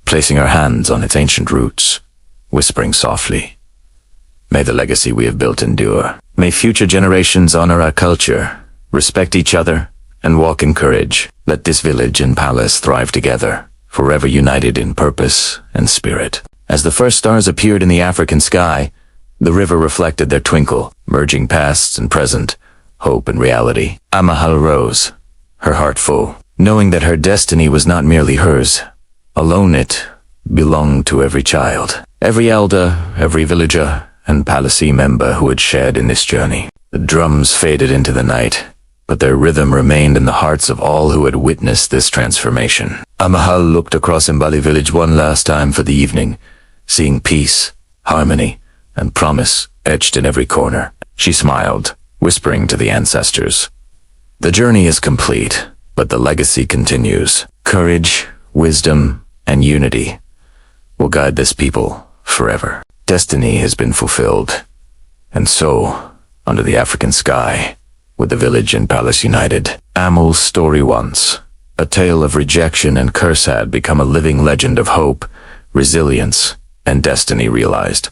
placing her hands on its ancient roots, whispering softly, "May the legacy we have built endure. May future generations honor our culture, respect each other, and walk in courage. Let this village and palace thrive together, forever united in purpose and spirit." As the first stars appeared in the African sky, the river reflected their twinkle, merging past and present, hope and reality. Amahal rose, her heart full, knowing that her destiny was not merely hers. Alone it belonged to every child, every elder, every villager, and palace member who had shared in this journey. The drums faded into the night, but their rhythm remained in the hearts of all who had witnessed this transformation. Amahal looked across Mbali village one last time for the evening, seeing peace, harmony, and promise etched in every corner. She smiled, whispering to the ancestors, "The journey is complete, but the legacy continues. Courage, wisdom, and unity will guide this people forever. Destiny has been fulfilled, and so, under the African sky, with the village and palace united, Amal's story once, a tale of rejection and curse, had become a living legend of hope, resilience, and destiny realized.